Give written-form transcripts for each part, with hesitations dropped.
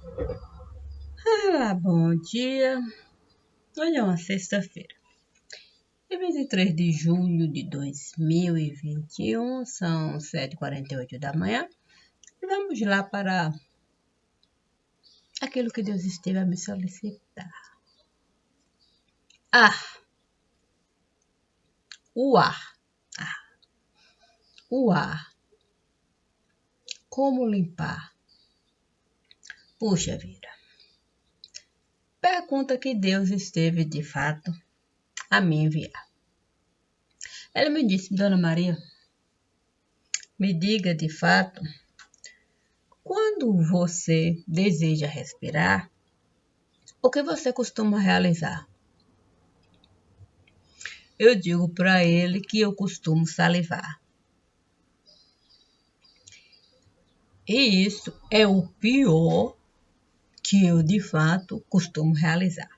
Olá, bom dia. Hoje é uma sexta-feira. É 23 de julho de 2021, são 7h48 da manhã. E vamos lá para aquilo que Deus esteve a me solicitar. O ar. O ar. Como limpar? Puxa vida. Pergunta que Deus esteve de fato a me enviar. Ela me disse, Dona Maria, me diga de fato, quando você deseja respirar, o que você costuma realizar? Eu digo para ele que eu costumo salivar. E isso é o pior que eu, de fato, costumo realizar.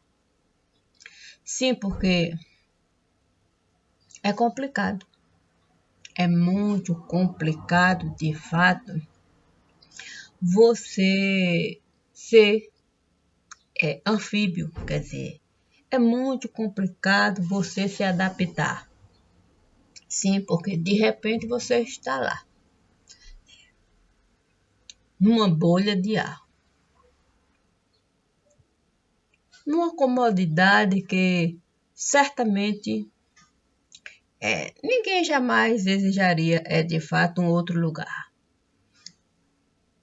Sim, porque é complicado. É muito complicado, de fato, você ser anfíbio. Quer dizer, é muito complicado você se adaptar. Sim, porque de repente você está lá, numa bolha de ar. Numa comodidade que certamente ninguém jamais desejaria de fato um outro lugar.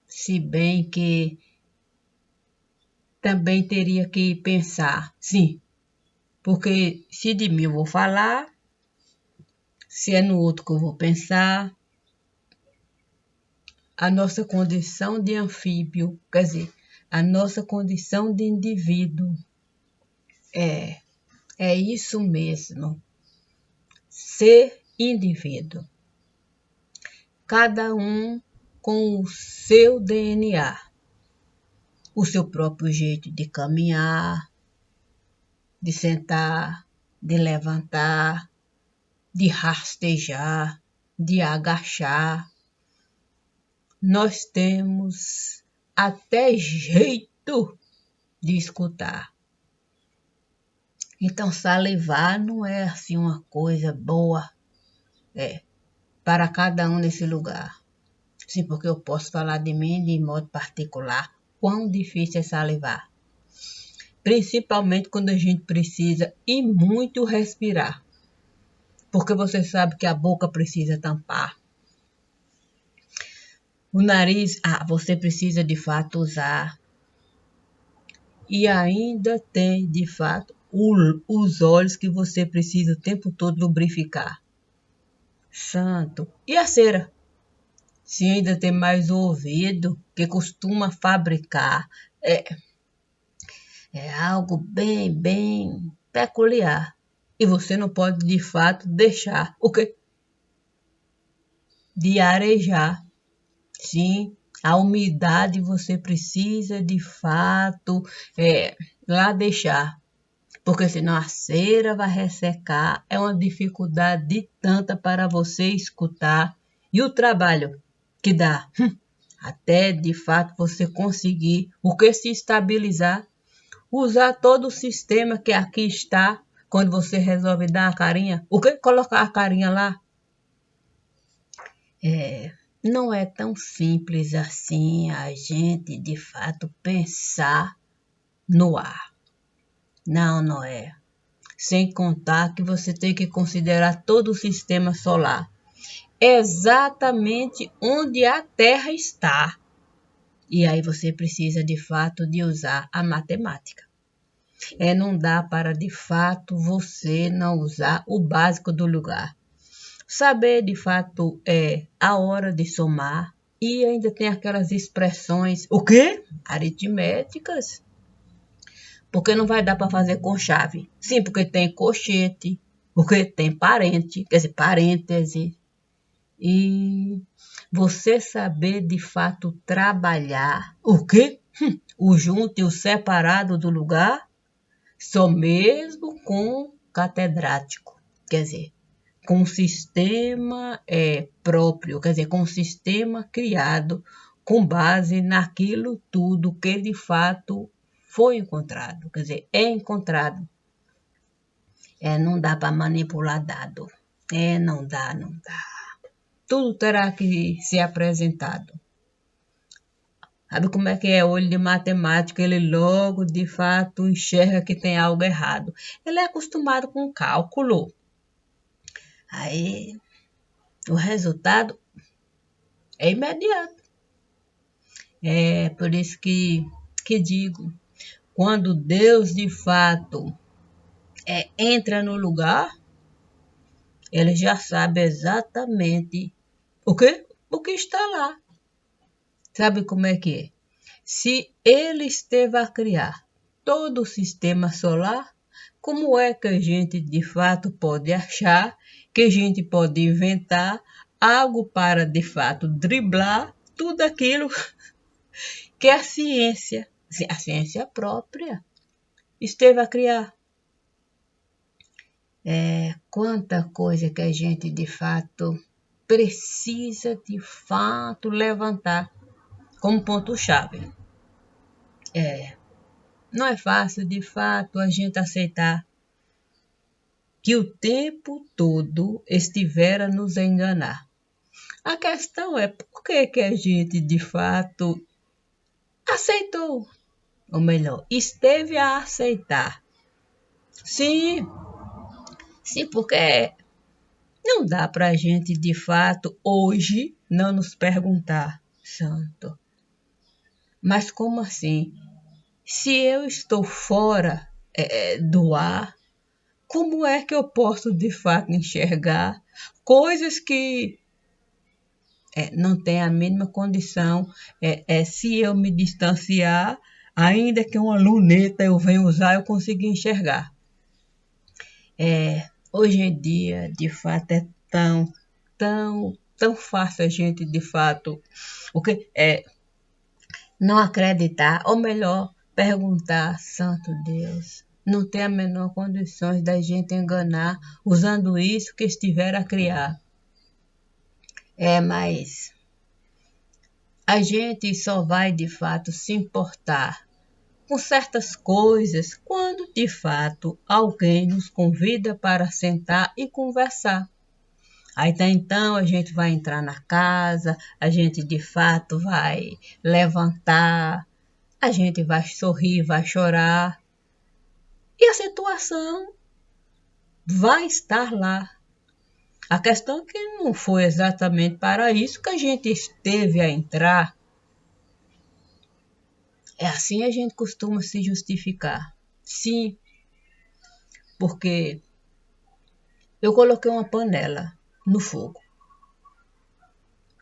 Se bem que também teria que pensar, sim, porque se de mim eu vou falar, se é no outro que eu vou pensar, a nossa condição de anfíbio, quer dizer, a nossa condição de indivíduo, é isso mesmo, ser indivíduo. Cada um com o seu DNA, o seu próprio jeito de caminhar, de sentar, de levantar, de rastejar, de agachar. Nós temos até jeito de escutar. Então, salivar não é assim uma coisa boa para cada um nesse lugar. Sim, porque eu posso falar de mim de modo particular, quão difícil é salivar. Principalmente quando a gente precisa e muito respirar. Porque você sabe que a boca precisa tampar. O nariz, você precisa de fato usar. E ainda tem, de fato, os olhos que você precisa o tempo todo lubrificar. Santo. E a cera? Se ainda tem mais o ouvido, que costuma fabricar. É algo bem peculiar. E você não pode, de fato, deixar o quê? De arejar. Sim, a umidade você precisa, de fato, lá deixar. Porque senão a cera vai ressecar. É uma dificuldade de tanta para você escutar. E o trabalho que dá, até de fato você conseguir o que se estabilizar, usar todo o sistema que aqui está, quando você resolve dar a carinha, o que colocar a carinha lá? Não é tão simples assim a gente de fato pensar no ar. Não é. Sem contar que você tem que considerar todo o sistema solar. Exatamente onde a Terra está. E aí você precisa de fato de usar a matemática. Não dá para de fato você não usar o básico do lugar. Saber de fato a hora de somar e ainda tem aquelas expressões, o quê? Aritméticas. Porque não vai dar para fazer com chave. Sim, porque tem colchete, porque tem parente, quer dizer, parêntese. E você saber de fato trabalhar o quê? O junto e o separado do lugar, só mesmo com catedrático. Quer dizer, com um sistema próprio, quer dizer, com um sistema criado com base naquilo tudo que de fato foi encontrado, quer dizer, é encontrado. Não dá para manipular dado. Não dá, não dá. Tudo terá que ser apresentado. Sabe como é que é olho de matemática? Ele logo, de fato, enxerga que tem algo errado. Ele é acostumado com cálculo. Aí, o resultado é imediato. É por isso que digo, quando Deus, de fato, entra no lugar, ele já sabe exatamente o que está lá. Sabe como é que é? Se ele esteve a criar todo o sistema solar, como é que a gente de fato pode achar que a gente pode inventar algo para de fato driblar tudo aquilo que a ciência própria, esteve a criar? Quanta coisa que a gente de fato precisa de fato levantar como ponto-chave. Não é fácil, de fato, a gente aceitar que o tempo todo estivera nos enganar. A questão é por que a gente, de fato, aceitou, ou melhor, esteve a aceitar. Sim, porque não dá para a gente, de fato, hoje, não nos perguntar, santo, mas como assim? Se eu estou fora do ar, como é que eu posso, de fato, enxergar coisas que não têm a mínima condição? Se eu me distanciar, ainda que uma luneta eu venha usar, eu consigo enxergar. Hoje em dia, de fato, é tão fácil a gente, de fato, não acreditar, ou melhor, perguntar, santo Deus, não tem a menor condições da gente enganar usando isso que estiver a criar. Mas a gente só vai de fato se importar com certas coisas quando de fato alguém nos convida para sentar e conversar. Aí então a gente vai entrar na casa, a gente de fato vai levantar, a gente vai sorrir, vai chorar. E a situação vai estar lá. A questão é que não foi exatamente para isso que a gente esteve a entrar. Assim a gente costuma se justificar. Sim, porque eu coloquei uma panela no fogo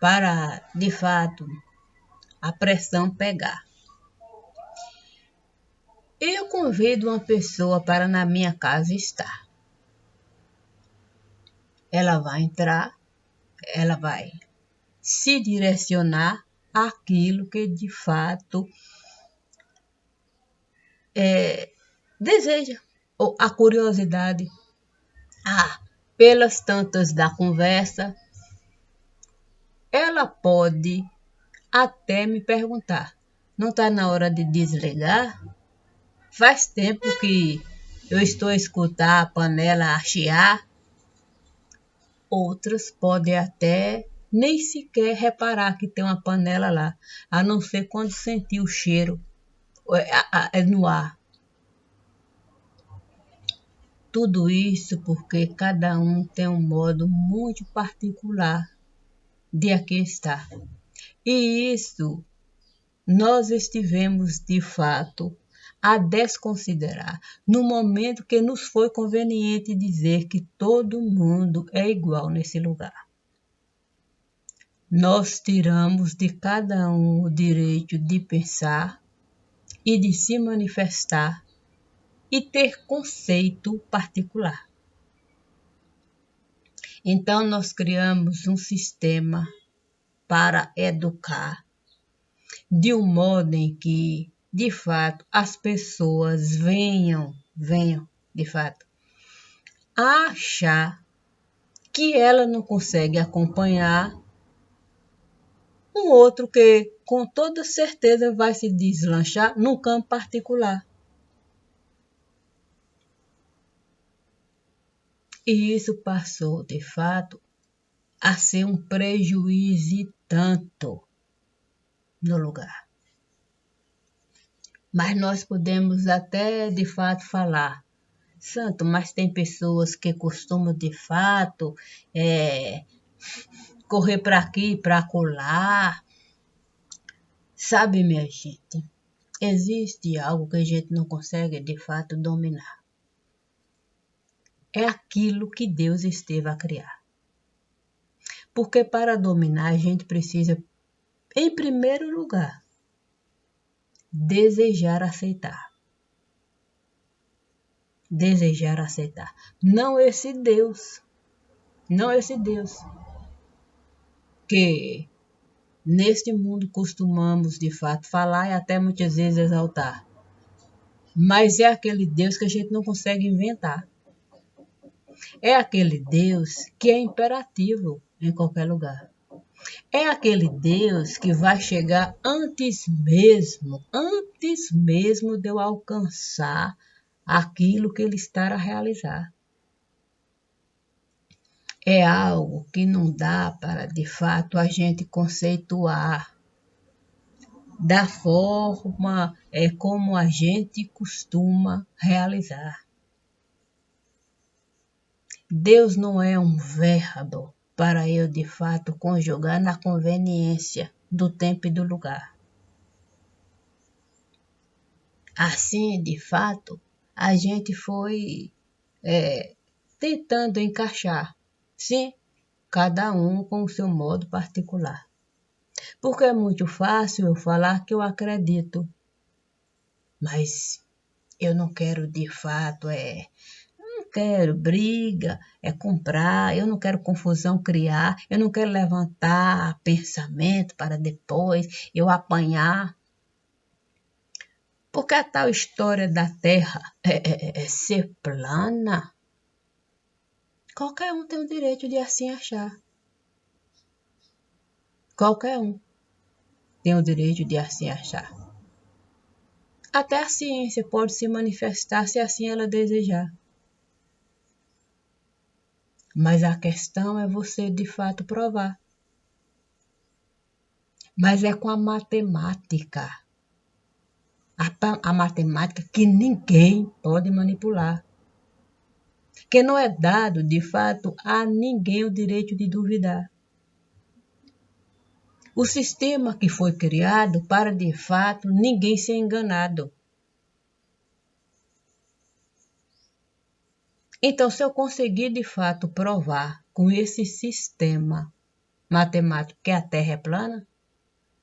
para, de fato, a pressão pegar. Eu convido uma pessoa para na minha casa estar. Ela vai entrar, ela vai se direcionar àquilo que de fato deseja, ou a curiosidade. Pelas tantas da conversa, ela pode até me perguntar: não está na hora de desligar? Faz tempo que eu estou a escutar a panela a chiar. Outras podem até nem sequer reparar que tem uma panela lá, a não ser quando sentir o cheiro no ar. Tudo isso porque cada um tem um modo muito particular de aqui estar. E isso nós estivemos, de fato, a desconsiderar no momento que nos foi conveniente dizer que todo mundo é igual nesse lugar. Nós tiramos de cada um o direito de pensar e de se manifestar e ter conceito particular. Então, nós criamos um sistema para educar de um modo em que, de fato, as pessoas venham, de fato, a achar que ela não consegue acompanhar um outro que com toda certeza vai se deslanchar num campo particular. E isso passou, de fato, a ser um prejuízo e tanto no lugar. Mas nós podemos até, de fato, falar, Santo, mas tem pessoas que costumam, de fato, correr para aqui, para acolá. Sabe, minha gente, existe algo que a gente não consegue, de fato, dominar. É aquilo que Deus esteve a criar. Porque para dominar, a gente precisa, em primeiro lugar, desejar aceitar. Desejar aceitar. Não esse Deus que neste mundo costumamos de fato falar e até muitas vezes exaltar. Mas é aquele Deus que a gente não consegue inventar. É aquele Deus que é imperativo em qualquer lugar. É aquele Deus que vai chegar antes mesmo de eu alcançar aquilo que ele está a realizar. É algo que não dá para, de fato, a gente conceituar da forma como a gente costuma realizar. Deus não é um verbo para eu, de fato, conjugar na conveniência do tempo e do lugar. Assim, de fato, a gente foi tentando encaixar, sim, cada um com o seu modo particular. Porque é muito fácil eu falar que eu acredito, mas eu não quero de fato, não quero briga, comprar, eu não quero confusão criar, eu não quero levantar pensamento para depois eu apanhar. Porque a tal história da Terra ser plana, qualquer um tem o direito de assim achar. Qualquer um tem o direito de assim achar. Até a ciência pode se manifestar se assim ela desejar. Mas a questão é você de fato provar. Mas é com a matemática. A matemática que ninguém pode manipular. Que não é dado, de fato, a ninguém o direito de duvidar. O sistema que foi criado para, de fato, ninguém ser enganado. Então, se eu conseguir, de fato, provar com esse sistema matemático que a Terra é plana,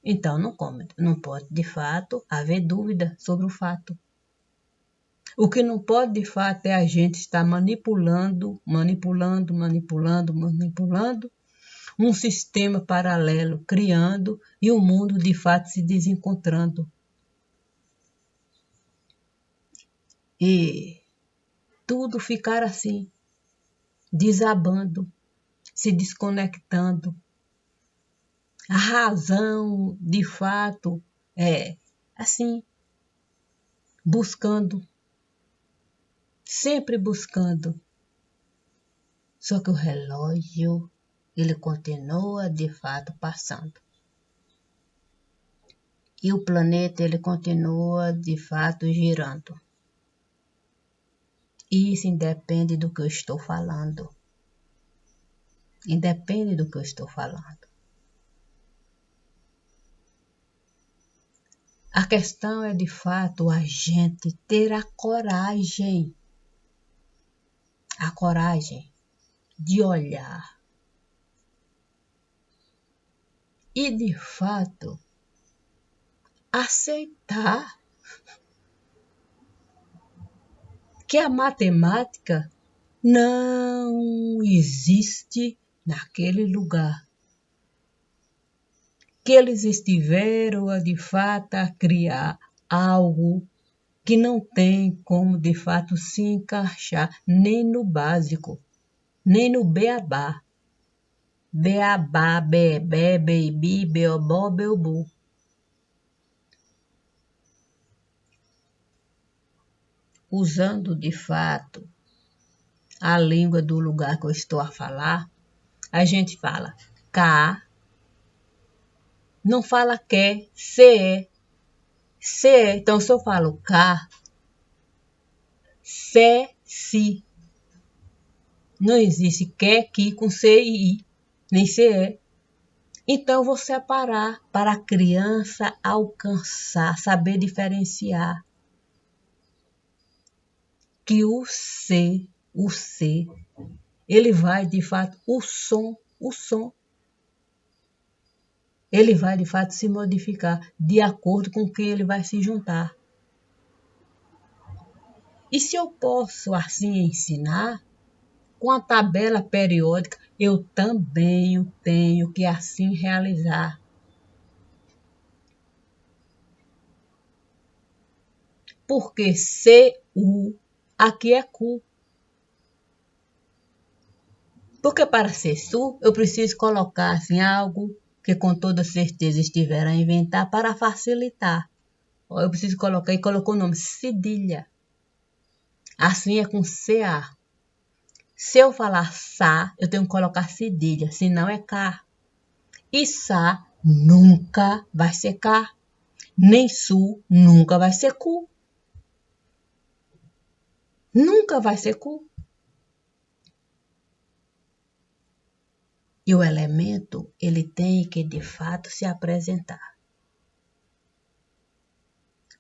então não pode, de fato, haver dúvida sobre o fato. O que não pode, de fato, é a gente estar manipulando um sistema paralelo, criando e o mundo, de fato, se desencontrando. E tudo ficar assim, desabando, se desconectando. A razão, de fato, é assim, buscando, sempre buscando. Só que o relógio, ele continua, de fato, passando. E o planeta, ele continua, de fato, girando. Isso independe do que eu estou falando. Independe do que eu estou falando. A questão é, de fato, a gente ter a coragem de olhar e, de fato, aceitar que a matemática não existe naquele lugar. Que eles estiveram, de fato, a criar algo que não tem como, de fato, se encaixar nem no básico, nem no beabá. beabá, bebé, beibi, beobó, beobu. Usando de fato a língua do lugar que eu estou a falar, a gente fala cá, não fala que, se, se. Então, se eu falo cá, se, si. Não existe que com C e I, nem CE. Então, eu vou separar para a criança alcançar, saber diferenciar que o C, ele vai de fato, o som, ele vai de fato se modificar de acordo com quem ele vai se juntar. E se eu posso assim ensinar, com a tabela periódica, eu também tenho que assim realizar. Porque CU aqui é CU. Porque para ser SU, eu preciso colocar assim, algo que com toda certeza estiver a inventar para facilitar. Eu preciso colocar, e colocou o nome cedilha. Assim é com CA. Se eu falar SA, eu tenho que colocar cedilha, senão é K. E SA nunca vai ser K. Nem SU nunca vai ser CU. Nunca vai ser CU. E o elemento, ele tem que, de fato, se apresentar.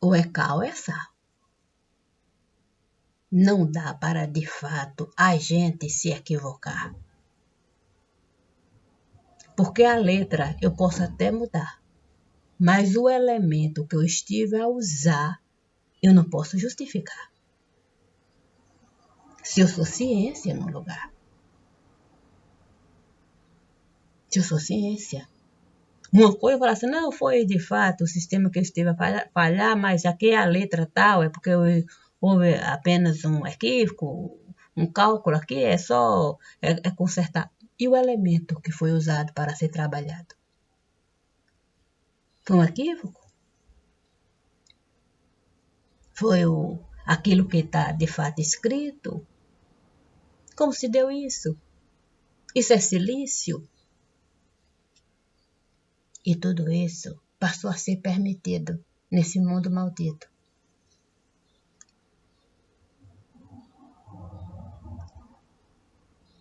Ou é K ou é SA. Não dá para, de fato, a gente se equivocar. Porque a letra eu posso até mudar, mas o elemento que eu estive a usar, eu não posso justificar. Se eu sou ciência no lugar. Se eu sou ciência. Uma coisa eu falar assim, não, foi de fato o sistema que eu estive a falhar, mas aqui a letra tal, é porque houve apenas um equívoco, um cálculo aqui, é consertar. E o elemento que foi usado para ser trabalhado? Foi um equívoco? Foi aquilo que está de fato escrito? Como se deu isso? Isso é silício? E tudo isso passou a ser permitido nesse mundo maldito.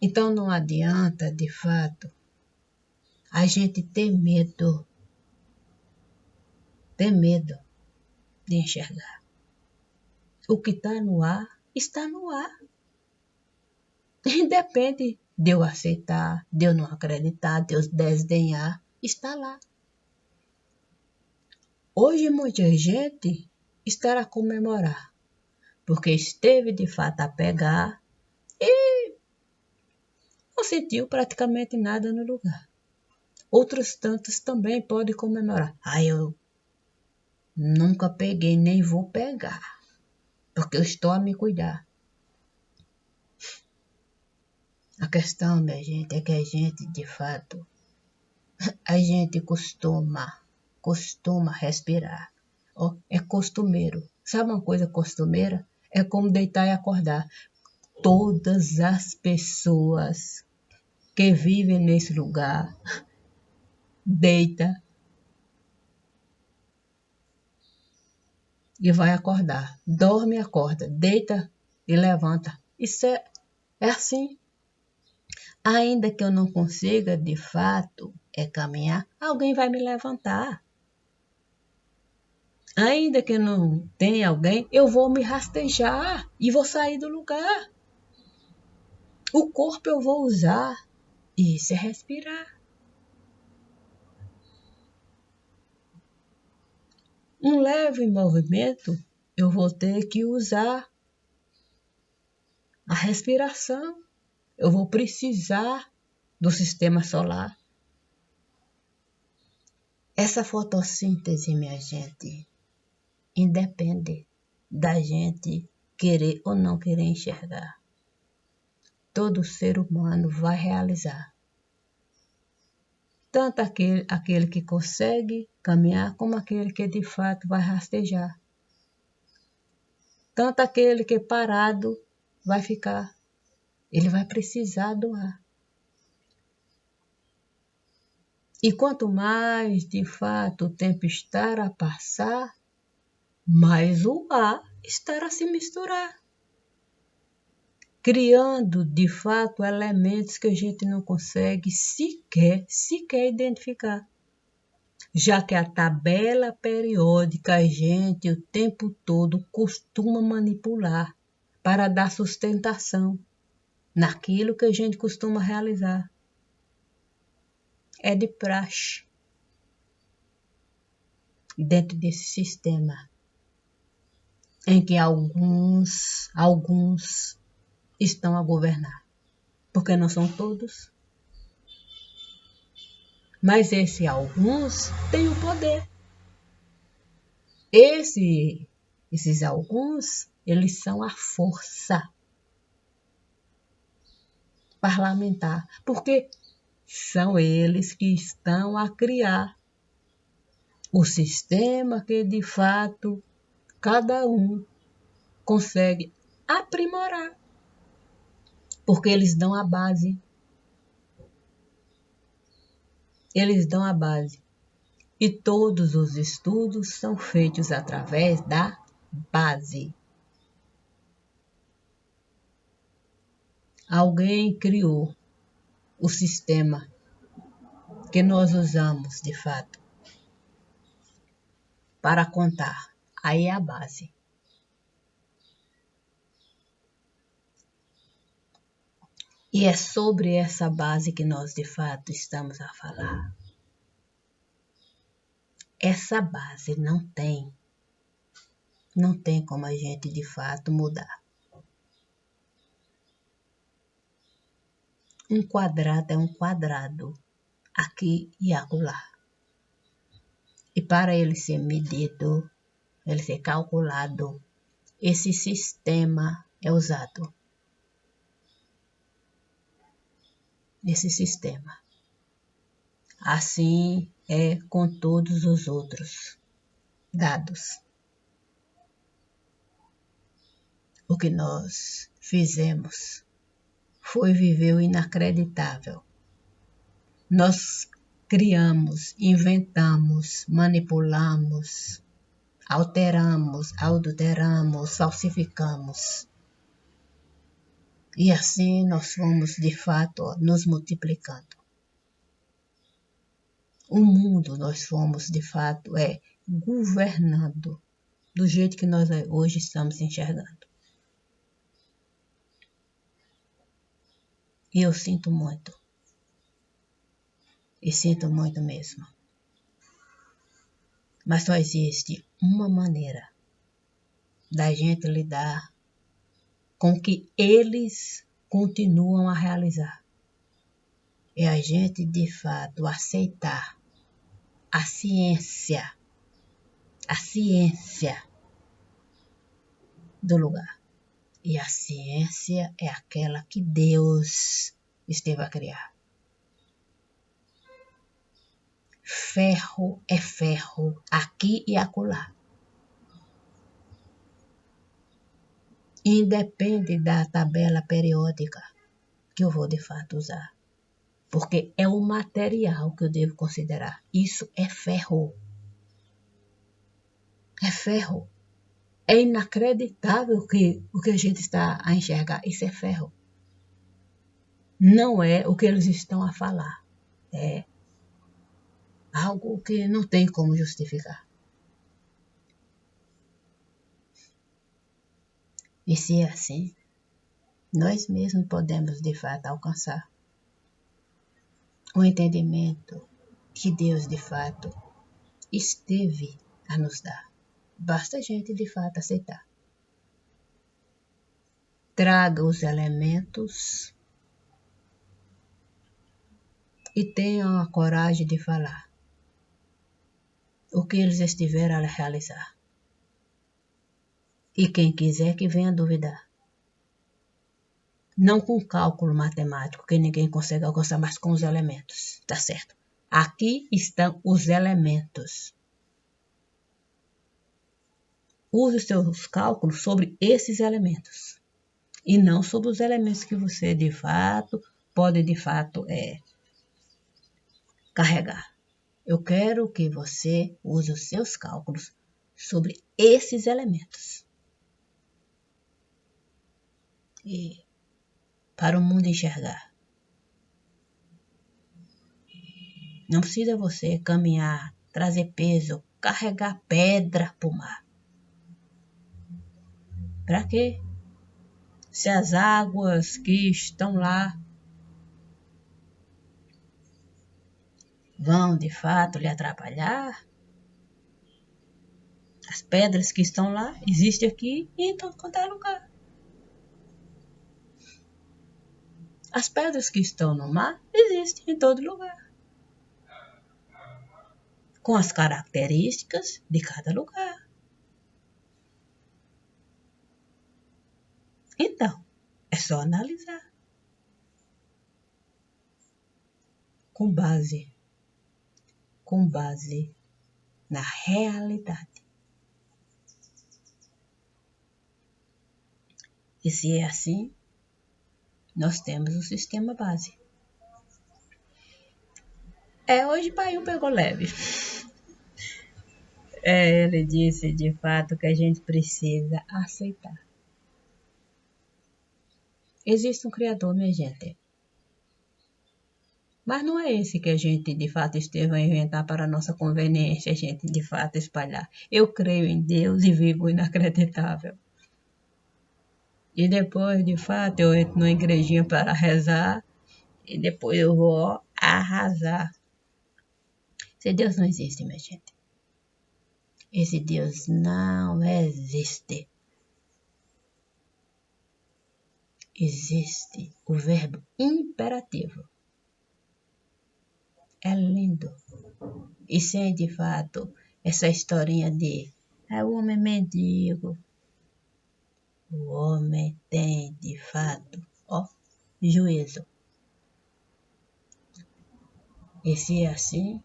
Então não adianta, de fato, a gente ter medo de enxergar. O que está no ar, está no ar. Independe de eu aceitar, de eu não acreditar, de eu desdenhar, está lá. Hoje muita gente estará a comemorar, porque esteve de fato a pegar e não sentiu praticamente nada no lugar. Outros tantos também podem comemorar. Eu nunca peguei, nem vou pegar, porque eu estou a me cuidar. A questão, minha gente, é que a gente, de fato, a gente costuma respirar. É costumeiro. Sabe uma coisa costumeira? É como deitar e acordar. Todas as pessoas que vivem nesse lugar deita e vai acordar. Dorme e acorda. Deita e levanta. Isso é assim. Ainda que eu não consiga, de fato, caminhar, alguém vai me levantar. Ainda que não tenha alguém, eu vou me rastejar e vou sair do lugar. O corpo eu vou usar. Isso é respirar. Um leve movimento, eu vou ter que usar a respiração. Eu vou precisar do sistema solar. Essa fotossíntese, minha gente, independe da gente querer ou não querer enxergar. Todo ser humano vai realizar. tanto aquele que consegue caminhar, como aquele que de fato vai rastejar. Tanto aquele que parado vai ficar, ele vai precisar do ar. E quanto mais, de fato, o tempo estar a passar, mais o ar estará a se misturar, criando, de fato, elementos que a gente não consegue sequer identificar. Já que a tabela periódica a gente o tempo todo costuma manipular para dar sustentação naquilo que a gente costuma realizar. É de praxe dentro desse sistema em que alguns estão a governar, porque não são todos. Mas esses alguns têm o poder. Esses alguns, eles são a força parlamentar, porque são eles que estão a criar o sistema que, de fato, cada um consegue aprimorar, porque eles dão a base. Eles dão a base. E todos os estudos são feitos através da base. Alguém criou o sistema que nós usamos, de fato, para contar. Aí é a base. E é sobre essa base que nós, de fato, estamos a falar. Essa base não tem como a gente, de fato, mudar. Um quadrado é um quadrado, aqui e acolá. E para ele ser medido, ele ser calculado, esse sistema é usado. Esse sistema. Assim é com todos os outros dados. O que nós fizemos foi viver o inacreditável. Nós criamos, inventamos, manipulamos, alteramos, adulteramos, falsificamos. E assim nós fomos, de fato, nos multiplicando. O mundo nós fomos, de fato, governando do jeito que nós hoje estamos enxergando. E eu sinto muito. E sinto muito mesmo. Mas só existe uma maneira da gente lidar com o que eles continuam a realizar. É a gente, de fato, aceitar a ciência do lugar. E a ciência é aquela que Deus esteve a criar. Ferro é ferro, aqui e acolá. Independe da tabela periódica que eu vou de fato usar. Porque é o material que eu devo considerar. Isso é ferro. É ferro. É inacreditável o que a gente está a enxergar. Isso é ferro. Não é o que eles estão a falar. É algo que não tem como justificar. E se é assim, nós mesmos podemos de fato alcançar o entendimento que Deus de fato esteve a nos dar. Basta a gente de fato aceitar. Traga os elementos e tenham a coragem de falar o que eles estiveram a realizar. E quem quiser que venha duvidar. Não com cálculo matemático, que ninguém consegue alcançar, mas com os elementos, tá certo? Aqui estão os elementos. Use os seus cálculos sobre esses elementos. E não sobre os elementos que você, de fato, pode, carregar. Eu quero que você use os seus cálculos sobre esses elementos. E para o mundo enxergar. Não precisa você caminhar, trazer peso, carregar pedra para o mar. Para quê? Se as águas que estão lá vão de fato lhe atrapalhar, as pedras que estão lá existem aqui e em todo quanto é lugar. As pedras que estão no mar existem em todo lugar, com as características de cada lugar. Então, é só analisar com base na realidade. E se é assim, nós temos o sistema base. Hoje pai pegou leve. Ele disse de fato que a gente precisa aceitar. Existe um Criador, minha gente. Mas não é esse que a gente de fato esteve a inventar para a nossa conveniência, a gente de fato espalhar. Eu creio em Deus e vivo inacreditável. E depois, de fato, eu entro numa igrejinha para rezar e depois eu vou arrasar. Esse Deus não existe, minha gente. Esse Deus não existe. Existe o verbo imperativo. É lindo. E sem, de fato, essa historinha de o homem mendigo. O homem tem, de fato, juízo. E se é assim,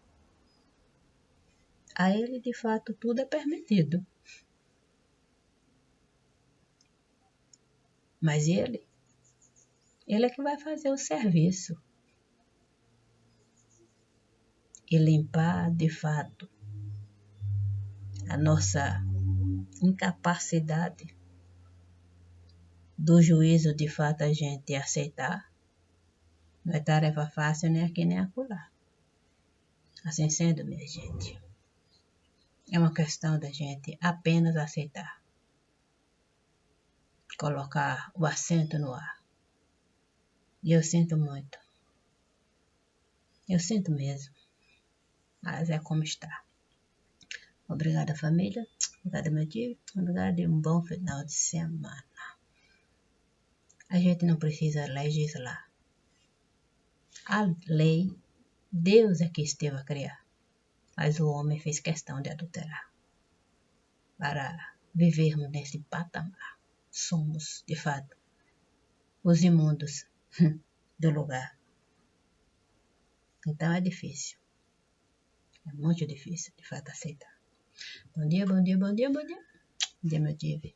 a ele, de fato, tudo é permitido. Mas ele é que vai fazer o serviço. E limpar, de fato, a nossa incapacidade do juízo, de fato, a gente aceitar. Não é tarefa fácil nem aqui nem acolá. Assim sendo, minha gente, é uma questão da gente apenas aceitar. Colocar o assento no ar. E eu sinto muito. Eu sinto mesmo. Mas é como está. Obrigada, família. Obrigada, meu tio. Obrigada e um bom final de semana. A gente não precisa legislar. A lei, Deus é que esteve a criar. Mas o homem fez questão de adulterar. Para vivermos nesse patamar. Somos, de fato, os imundos do lugar. Então é difícil. É muito difícil, de fato, aceitar. Bom dia, bom dia, bom dia, bom dia. Bom dia, meu dia.